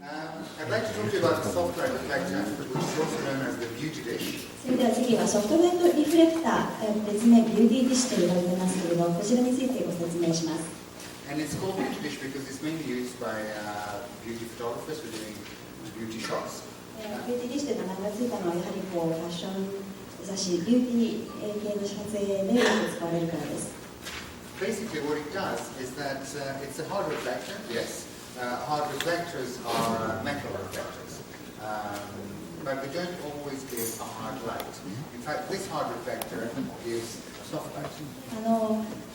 I'd like to talk to you about the Softlight Reflector, which is also known as the beauty dish. それでは次はソフトライトリフレクター、別名ビューティーディッシュと呼ばれていますけれど、こちらについてご説明します。And it's called beauty dish because it's mainly used by beauty photographers who are doing beauty shots. ビューティーディッシュという名前がついたのはやはりファッション雑誌、ビューティー系の撮影でよく使われるからです。Basically what it does is that it's a hard reflector, yes. Hard reflectors are metal reflectors. But they don't always give a hard light. In fact, this hard reflector gives soft light.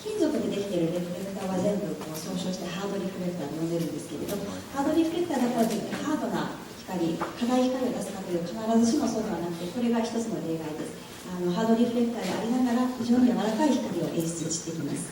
金属でできているレフレクターは全部総称してハードリフレクターと呼んでるんですけれど、ハードリフレクターだからといってハードな光、硬い光を出すかというと必ずしもそうではなくて、これが一つの例外です。ハードリフレクターでありながら非常に柔らかい光を演出してきます。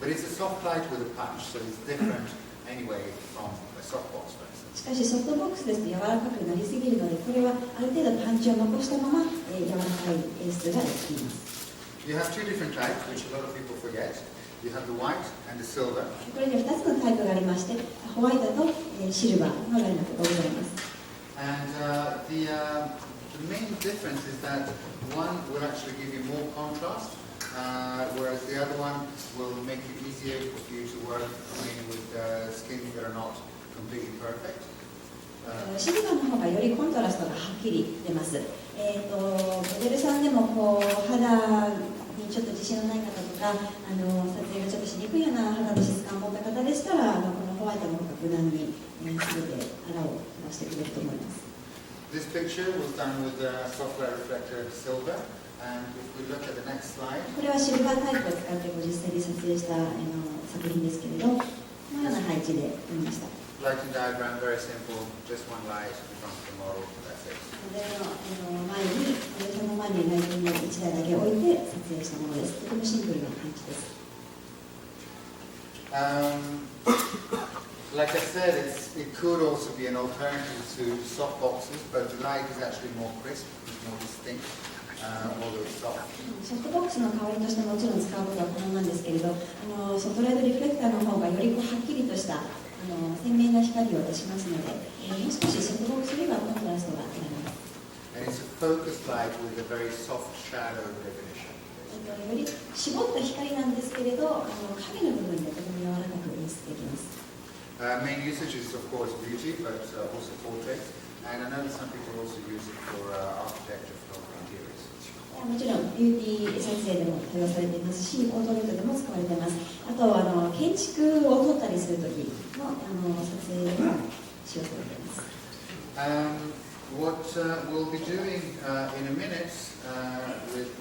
But it's a soft light with a punch, so it's different anyway from a softbox, for instance. しかしソフトボックスですと柔らかくなりすぎるので、これはある程度パンチを残したまま、柔らかい演出ができます。You have two different types, which a lot of people forget. You have the white and the silver. これには2つのタイプがありまして、ホワイトとシルバーのラインナップがございます。And the main difference is that one will actually give you more contrast, whereas the other one will make it easier for you to work with skins that are not completely perfect. シルバーの方がよりコントラストがはっきり出ます。モデルさんでも肌にちょっと自信のない方とか、撮影がちょっとしにくいような肌の質感を持った方でしたら、このホワイトの方が無難に全て肌を出してくれると思います。This picture was done with Softlight Reflector silver, and if we look at the next slide. これはシルバータイプを使って実際に撮影した作品ですけれど、このような配置で撮りました。Lighting diagram, very simple, just one light in front of the model, that's it. モデルの前に、その前にライティングを1台だけ置いて撮影したものです。とてもシンプルな配置です。Like I said, it could also be an alternative to soft boxes, but the light is actually more crisp, it's more distinct, although it's soft. ソフトボックスの代わりとしてもちろん使うことは可能なんですけれど、ソフトライトリフレクターの方がよりはっきりとした鮮明な光を出しますので、もう少しソフトボックスよりはコントラストが得られます。And it's a focused light with a very soft shadow definition. より絞った光なんですけれど、影の部分でとても柔らかく演出できます。Main usage is of course beauty, but also portraits, and I know that some people also use it for architecture, photography, interiors. もちろんビューティー撮影でも対応されていますし、ポートレートでも使われています。あと建築を撮ったりするときの撮影でも使用されています。What we'll be doing in a minute with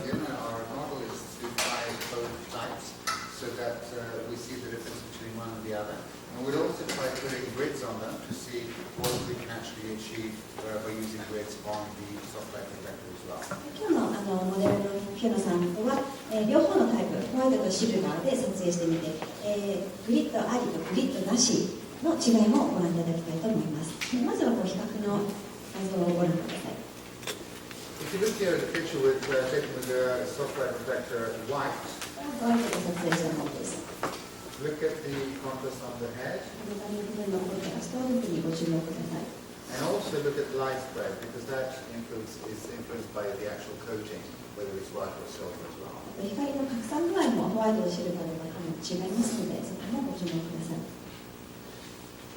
Fiona, our model, is to try both types so that we see the difference between one and the other. And we'll also try putting grids on them to see what we can actually achieve by using grids on the Softlight Reflector as well. 今日のモデルのフィオナさんとは、両方のタイプ、ホワイトとシルバーで撮影してみて、グリッドありとグリッドなしの違いもご覧いただきたいと思います。まずは比較の画像をご覧ください。If you look here at the picture taken with the Softlight Reflector white, ホワイトで撮影したものです。look at the contrast on the head. この部分のコントラストを特にご注目ください。And also look at the light spread because that is influenced by the actual coating, whether it's white or silver as well. 光の拡散具合もホワイトとシルバーではかなり違いますので、そこもご注目ください。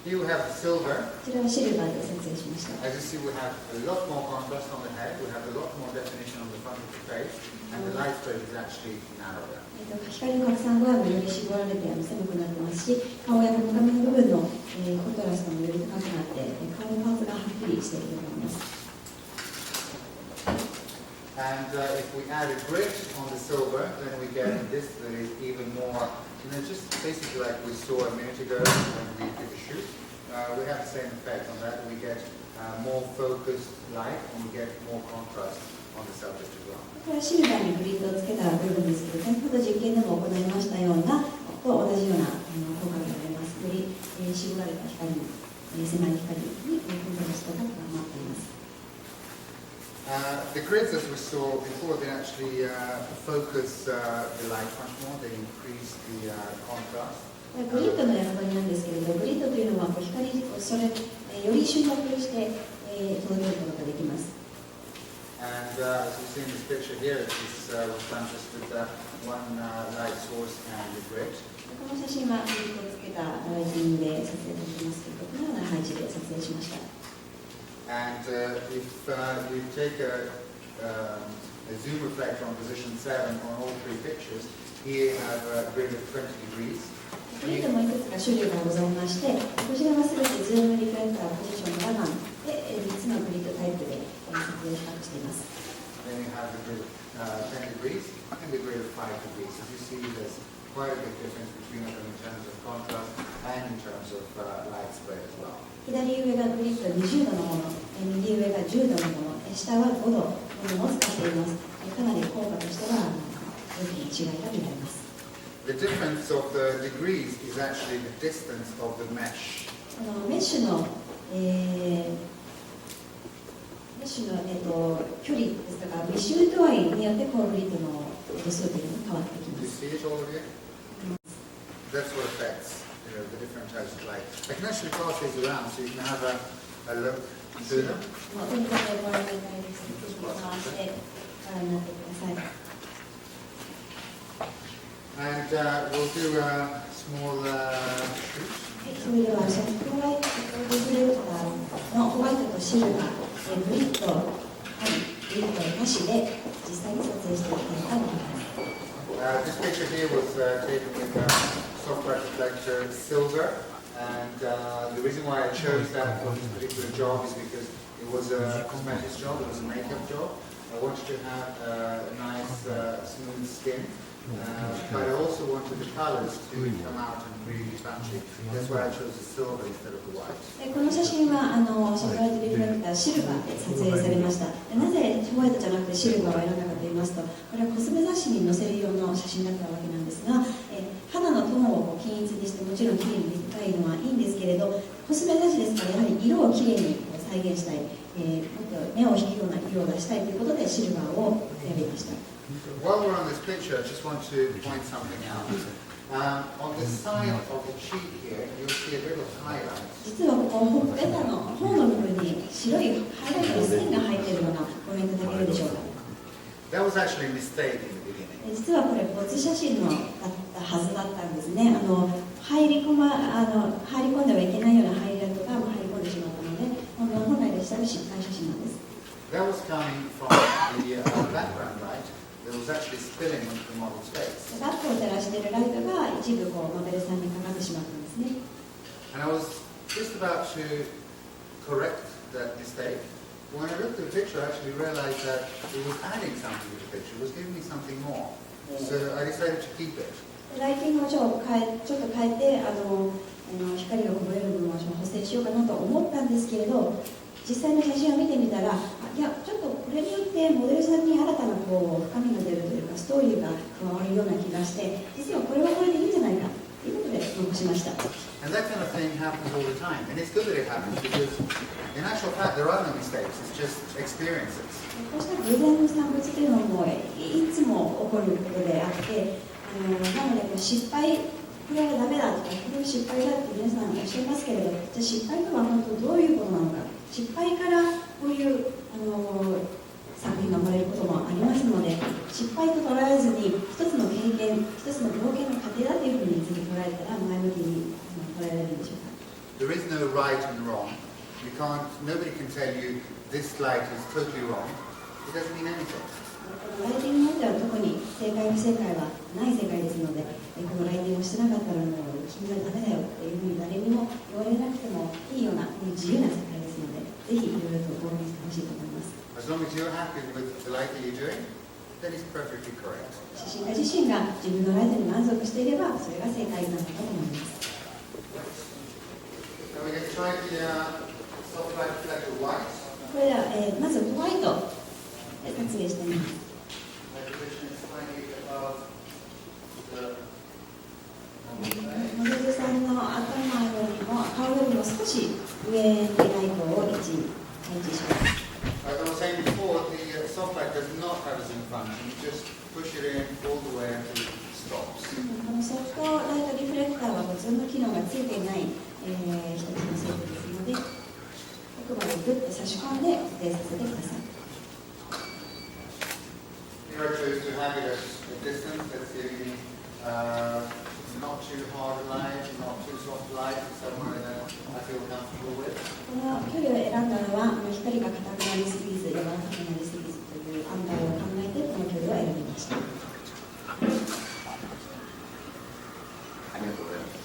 Here we have the silver. こちらはシルバーで撮影しました。As you see, we have a lot more contrast on the head. We have a lot more definition on the front of the face, and the light spread is actually narrower. 光の拡散具合もより絞られて狭くなってますし、顔やこの髪の部分のコントラストもより高くなって、顔のパーツがはっきりしていると思います。And if we add a grid on the silver, then we get this that is even more, just basically like we saw a minute ago when we did the shoot. We have the same effect on that. We get more focused light and we get more contrast on the subject as well. これはシルバーにグリッドをつけた部分ですけど、先ほど実験でも行いましたようなと同じような効果が得られます。より絞られた光に、狭い光にコントラストが高まっています。The grids, as we saw before, they actually focus the light much more. They increase the contrast. グリッドの役割なんですけれど、グリッドというのは光をより収穫して届けることができます。And as you see in this picture here, this was done just with one light source and a grid. この写真はグリッドをつけたライティングで撮影できますけど、このような配置で撮影しました。And if you take a zoom reflector on position 7 on all three pictures, here you have a grid of 20 degrees. グリッドもいくつか種類がございまして、こちらはすべてズームリフレクターポジション7番で3つのグリッドタイプで撮影比較しています。Then you have the grid of 10 degrees and the grid of 5 degrees. As you see, there's quite a big difference between them in terms of contrast and in terms of light spread as well. 左上がグリッド20度のもの、右上が10度のもの、下は5度のものを使っています。かなり効果としては大きな違いが見られます。The difference of the degrees is actually the distance of the mesh. メッシュの距離ですとか密集度合いによってグリッドの度数というのが変わってきます。Do you see it all of you? That's what affects the different types of light. I can actually pass these around so you can have a look through them. 手に取ってご覧いただいて、回してご覧になってください。And we'll do a small shoot. それではソフトライトリフレクターのホワイトとシルバー、グリッド、グリッドなしで実際に撮影していきたいと思います。This picture here was taken with Softlight Reflector silver, and the reason why I chose that for this particular job is because it was a cosmetics job, it was a makeup job. I wanted to have a nice smooth skin. But I also wanted the colors to come out and really punchy. That's why I chose the silver instead of the white. この写真はソフトライトリフレクターシルバーで撮影されました。なぜホワイトじゃなくてシルバーを選んだかと言いますと、これはコスメ雑誌に載せる用の写真だったわけなんですが、肌のトーンを均一にしてもちろん綺麗に見たいのはいいんですけれど、コスメ雑誌ですからやはり色を綺麗に再現したい、もっと目を引くような色を出したいということでシルバーを選びました。While we're on this picture, I just want to point something out. On the side of the cheek here, you'll see a little highlight. 実はここほっぺたの方の部分に白いハイライトの線が入っているのがご覧いただけるでしょうか。That was actually a mistake in the beginning. 実はこれ没写真だったはずだったんですね。入り込んではいけないようなハイライトが入り込んでしまったので、本来でしたら失敗写真なんです。That was coming from the background light. It was actually spilling into the model's face. バックを照らしているライトが一部モデルさんにかかってしまったんですね。And I was just about to correct that mistake. When I looked at the picture, I actually realized that it was adding something to the picture. It was giving me something more. So I decided to keep it. ライティングをちょっと変えて光がこぼれる部分を補正しようかなと思ったんですけれど、実際の写真を見てみたら、いやちょっとこれによってモデルさんに新たな深みが出るというかストーリーが加わるような気がして、実はこれはこれでいいんじゃないかということで残しました。And that kind of thing happens all the time. And it's good that it happens because in actual fact there are no mistakes. It's just experiences. こうした偶然の産物というのもいつも起こることであって、なので失敗これはダメだとか、これは失敗だって皆さんおっしゃいますけれど、じゃあ失敗とは本当どういうことなのか、失敗からこういう作品が生まれることもありますので、失敗と捉えずに一つの経験、一つの冒険の過程だというふうに次捉えたら前向きに捉えられるんでしょうか。There is no right and wrong. Nobody can tell you this light is totally wrong. It doesn't mean anything. ライティングにおいては特に正解不正解はない世界ですので、このライティングをしてなかったらもう君はダメだよっていうふうに誰にも言われなくてもいいような自由な世界ですので、ぜひいろいろと応援してほしいと思います。As long as you're happy with the light that you're doing, then it's perfectly correct. 写真家自身が自分のライトに満足していれば、それが正解なんだと思います。Now we're going to try the Softlight Reflector white. これでは、まずホワイトで撮影してみます。モデルさんの頭よりも顔よりも少し上にライトを配置します。As I was saying before, the Softlight does not have a zoom function. You just push it in all the way until it stops. このソフトライトリフレクターは通の機能がついていない、一つの製品ですので、奥までグッと差し込んで固定させてください。Here I chose to have it at a distance that's giving me not too hard light, not too soft light, somewhere that I feel comfortable with. この距離を選んだのは、光が硬くなりすぎず、柔らかくなりすぎずという案内を考えて、この距離を選びました。ありがとうございます。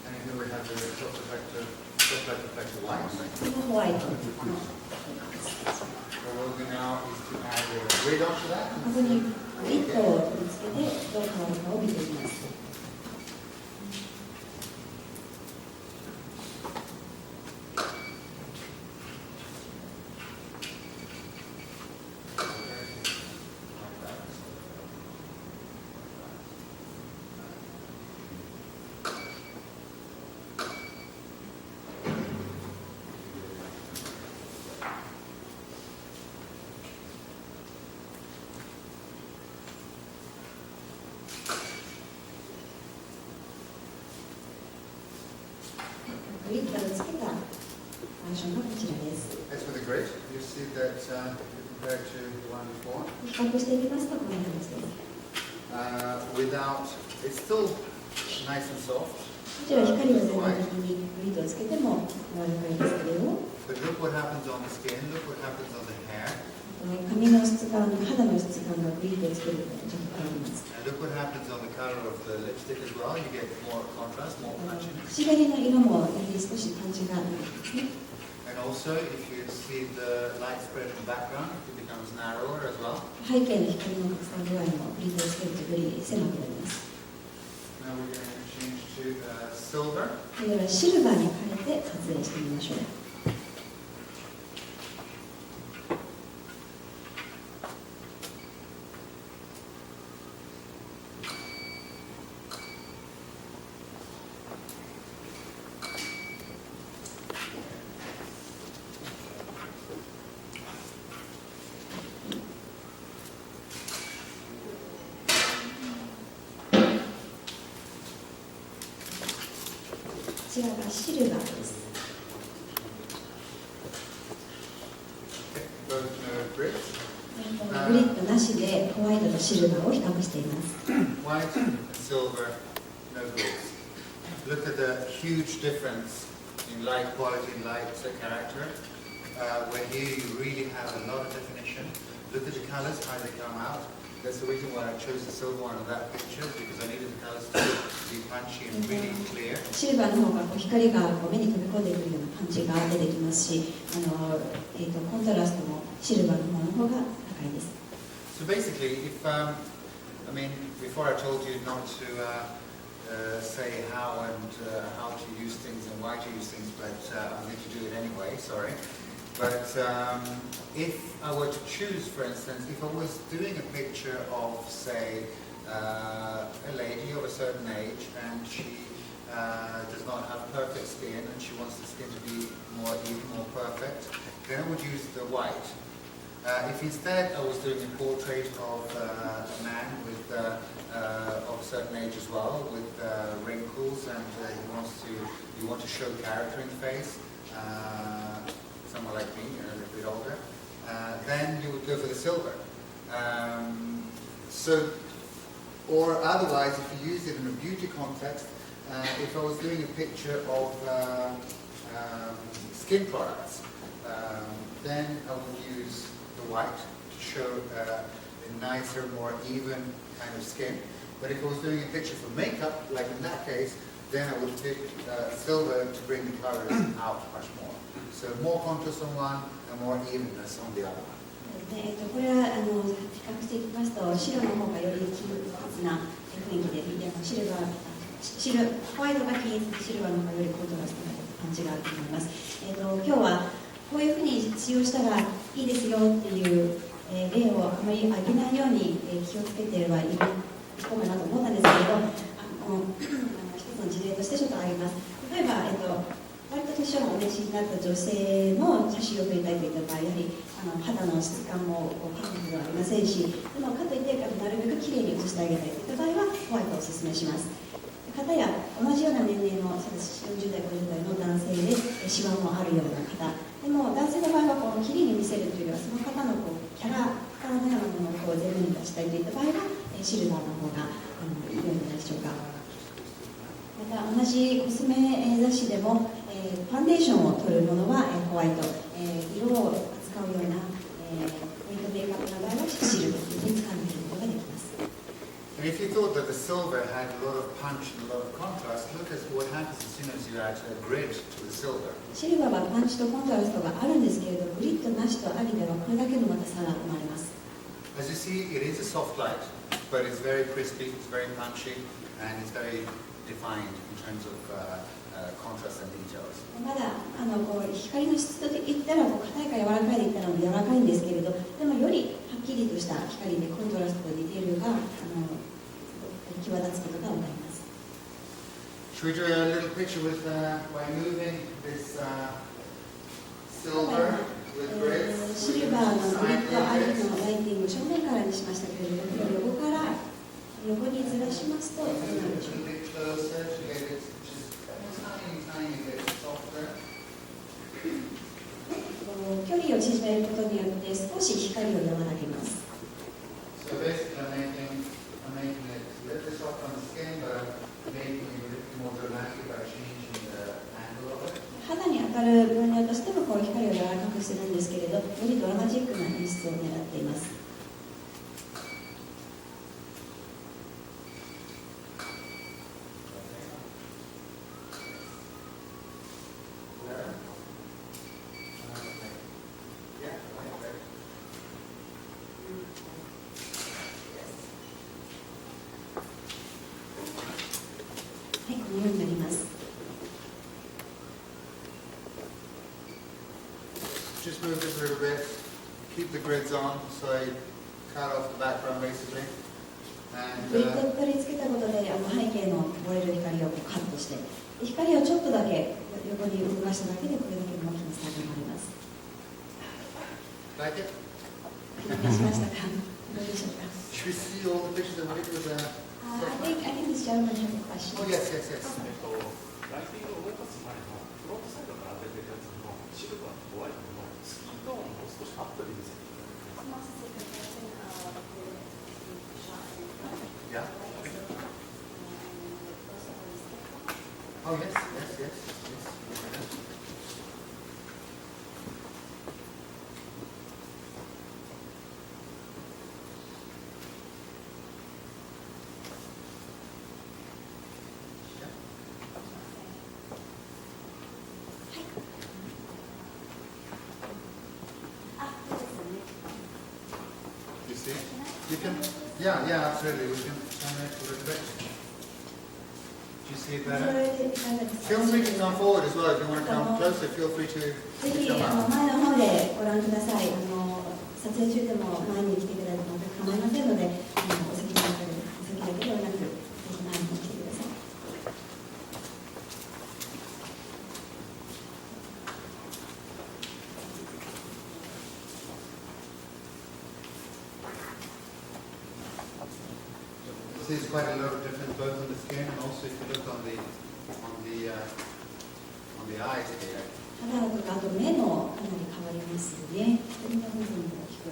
And here we have the Softlight Reflector light. このホワイト。What we'll do now is to add a grid onto that. ここにグリッドを取り付けて、どう変わるかを見ていきます。グリッドをつけたバージョンがこちらです。As for the grid, you see that compared to the one before, 比較してみますと、このような感じです。without, it's still nice and soft. もちろん光を全体的にグリッドをつけても柔らかいですけれども、 But look what happens on the skin, look what happens on the hair, 髪の質感、肌の質感がグリッドをつけるとちょっと変わります。and look what happens on the color of the lipstick as well. You get more contrast, more punching. 口紅の色もやはり少しパンチがあるんですね。And also, if you see the light spread in the background, it becomes narrower as well. 背景の光の拡散具合もグリッドをつけるとより狭くなります。Now we're going to change to silver. ではシルバーに変えて撮影してみましょう。こちらがシルバーです。グリッドなしでホワイトとシルバーを比較しています。White and silver, no grids. Look at the huge difference in light quality and light character. Where here you really have a lot of definition. Look at the colors, how they come out. That's the reason why I chose the silver one of that picture, because I needed the colors to be punchy and really clear. シルバーの方が光が目に飛び込んでくるようなパンチが出てきますし、コントラストもシルバーの方が高いです。So basically, if I mean, before I told you not to say how to use things and why to use things, but I'm going to do it anyway. Sorry. But if I were to choose, for instance, if I was doing a picture of, say, a lady of a certain age and she does not have perfect skin and she wants the skin to be more even, more perfect, then I would use the white. If instead I was doing a portrait of a man with of a certain age as well, with wrinkles, and you want to show character in the face, someone like me, a little bit older, then you would go for the silver. Or otherwise, if you use it in a beauty context, if I was doing a picture of skin products, then I would use the white to show a nicer, more even kind of skin. But if I was doing a picture for makeup, like in that case, then I would pick silver to bring the colors out much more. So more contrast on one and more evenness on the other one. これは比較していきますと、白の方がより均一な雰囲気で、ホワイトが均一でシルバーの方がよりコントラストな感じがあると思います。今日はこういうふうに使用したらいいですよっていう例をあまり挙げないように気をつけてはいこうかなと思ったんですけれど、一つの事例としてちょっと挙げます。例えば、割と年をお召しになった女性の写真を撮りたいといった場合、やはり肌の質感も確保ではありませんし、でもかといってなるべくきれいに写してあげたいといった場合はホワイトをおすすめします。方や同じような年齢の40代50代の男性でシワもあるような方でも、男性の場合はきれいに見せるというよりはその方のキャラクターのようなものを前面に出したいといった場合はシルバーの方が良いのではないでしょうか。また同じコスメ雑誌でもファンデーションを取るものはホワイト、色を扱うようなメイクアップの場合はシルバーで使うことができます。And if you thought that the silver had a lot of punch and a lot of contrast, look at what happens as soon as you add a grid to the silver. シルバーはパンチとコントラストがあるんですけれど、グリッドなしとありではこれだけのまた差が生まれます。As you see, it is a soft light, but it's very crispy, it's very punchy, and it's very defined in terms of contrast and details. まだ光の質といったら硬いか柔らかいでいったら柔らかいんですけれど、でもよりはっきりとした光でコントラストとディテールが際立つことが分かります。Should we do a little picture with by moving this silver with grids? シルバーのグリッドありのライティングを正面からにしましたけれども、横から横にずらしますとどうなるでしょうか。距離を縮めることによって少し光を和らげます。So basically, I'm making it a little soft on the skin, but I'm making it a little more dramatic by changing the angle of it. 肌に当たる分量としても光を柔らかくするんですけれど、よりドラマチックな演出を狙っています。Just move this a little bit, keep the grids on, so I cut off the background basically. グリッドを取り付けたことで背景の漏れる光をカットして、光をちょっとだけ横に動かしただけでこれだけの大きな差が生まれます。Like it? 理解しましたか？どうでしょうか？ Should we see all the pictures of it with I think this gentleman has a question. Oh yes, yes, yes. ライティングを動かす前のフロントサイドから当ててるやつのシルバーとホワイトのスキントーンを少しアップで見せていただきます。Yeah. Oh yes, yes, yes, yes. You see? You can, yeah, absolutely. We can turn it a little bit. Do you see it better? Feel free to come forward as well. If you want to come closer, feel free to ぜひ come out. 前の方でご覧ください。撮影中でも前に来てくださって構いませんので、お席だけではなく、ぜひ前に来てください。There's quite a lot of difference both on the skin and also if you look on the eyes here. 肌とかあと目もかなり変わりますよね。こんな部分も大きく。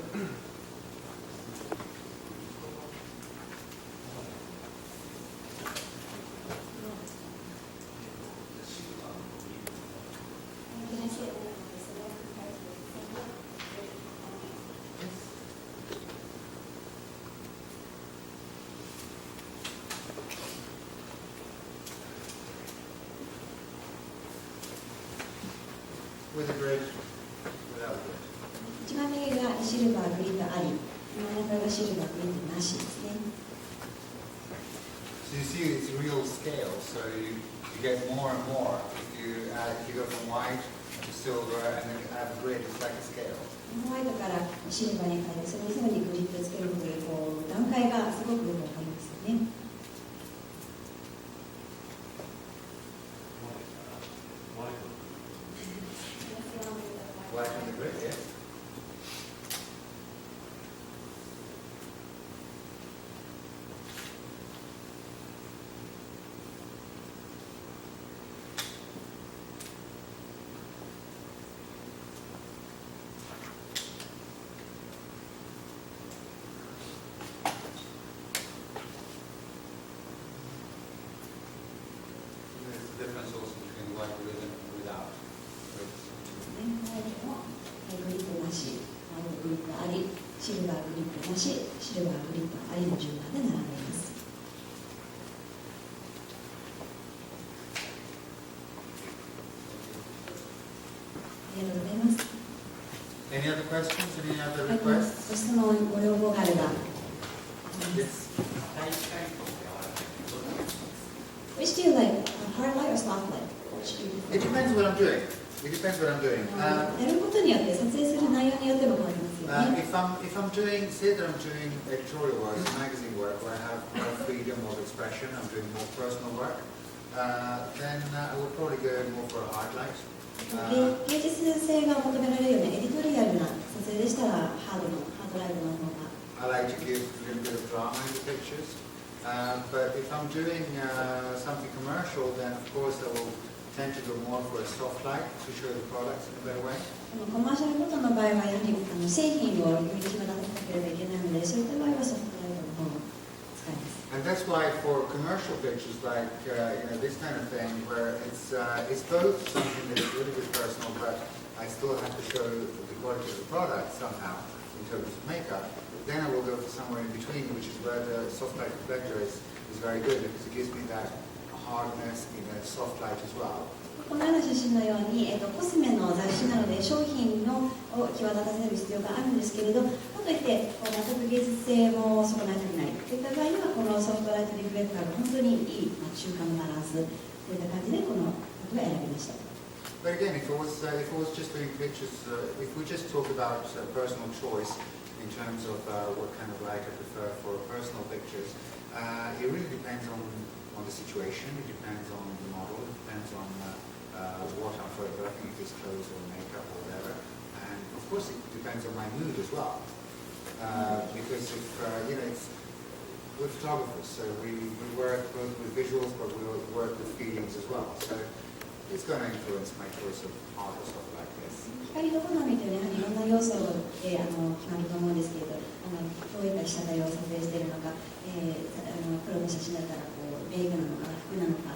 With a grid, without a grid. 一番右がシルバーグリッドあり、真ん中がシルバーグリッドなしですね。So you see it's real scale, so you get more and more. If you go from white to silver and then you add a grid, it's like a scale. ホワイトからシルバーに変えて、それにさらにグリッドをつけることで段階がすごくよくわかりますよね。White on the grid, yes. シルバー、グリッド、ありの順番で並んでいます。ありがとうございます。Any other questions? Any other はい、 requests? ご質問、ご要望があれば。 Yes. Which do you like? Hard light or soft light? Which do you It prefer? depends what I'm doing. It depends what I'm doing. やることによって撮影する内容によっても変わりますよね。 If I'm doing, say that I'm doing editorial work, magazine work, where I have more freedom of expression, I'm doing more personal work, then I would probably go more for a hard light. 芸術性が求められるようなエディトリアルな撮影でしたらハードライトの方が。 I like to give a little bit of drama in the pictures. But if I'm doing something commercial, then of course I will tend to go more for a soft light to show the products in a better way. コマーシャルフォトの場合はやはり製品をより際立たなければいけないので、そういった場合はソフトライトの方を使います。 And that's why for commercial pictures like this kind of thing, where it's both something that is really good personal, but I still have to show the quality of the product somehow in terms of makeup. Then I will go for somewhere in between, which is where the Softlight Reflector is very good because it gives me that hardness in a soft light as well. このような写真のように、コスメの雑誌なので商品を際立たせる必要があるんですけれど、かといって全く芸術性も損ないたくないといった場合には、このソフトライトリフレクターが本当にいい中間バランスといった感じでこのことが選びました。 But again, if it was just doing pictures, if we just talk about personal choice in terms of what kind of light I prefer for personal pictures, it really depends on the situation, it depends on the model, it depends on what I'm photographing, if it's clothes or makeup or whatever, and of course it depends on my mood as well. Because if it's we're photographers, so we work both with visuals, but we work with feelings as well. So it's going to influence my choice of art or stuff like this. 光の好みというのはやはりいろんな要素で決まると思うんですけれど、どういった被写体を撮影しているのか、プロの写真だったらベイクなのか服なのか、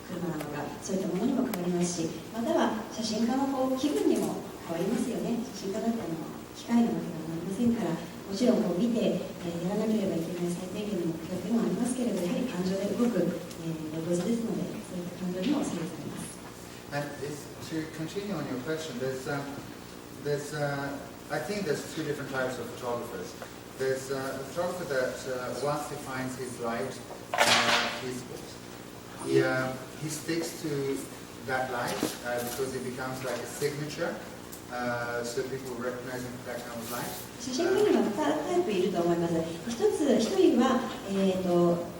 車なのか、そういったものにも変わりますし、または写真家の気分にも変わりますよね。写真家だって機械なわけではありませんから、もちろん見て、やらなければいけない最低限の目標というのはありますけれど、やはり感情で動く、ロゴ図ですので、そういった感情にも左右されます。 And to continue on your question, I think there's two different types of photographers. There's a photographer that once he finds his light, he sticks to that light because it becomes like a signature, so people recognize him for that kind of light. 写真家には2タイプいると思います。一人は、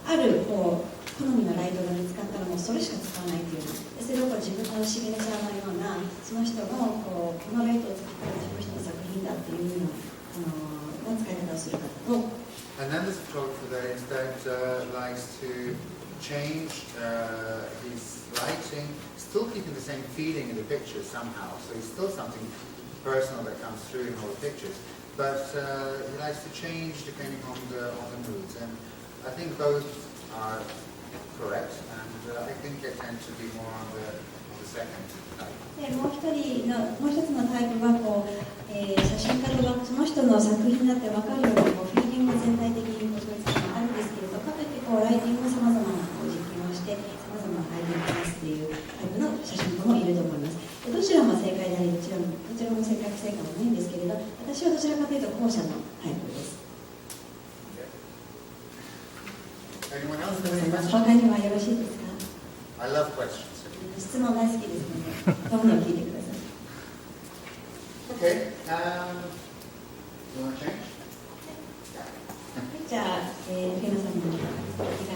ある好みのライトが見つかったらもうそれしか使わないというので、それを自分のシグネチャーのようなその人のこのライトを使ったらその人の作品だっていうような使い方をする方と、 And then there's a photographer that instead likes to change his lighting, still keeping the same feeling in the picture somehow. So it's still something personal that comes through in all the pictures, but he likes to change depending on the moods. And I think both are correct, and I think I tend to be more on the second type. でもう一つのタイプは写真家ではその人の作品だって分かるようにフィーリング全体的に統一感があるんですけれど、かといってライティングさまざまな実験をしてさまざまなアイデアを出すというタイプの写真家もいると思います。どちらも正解でありどちらも正確性がないんですけれど、私はどちらかというと後者のタイプです。 Anyone else have any 他 questions? にはよろしいですか？ I love questions. 質問大好きですので、どんどん聞いてください。Okay. You want to change? じゃあ、フィナさんのお願い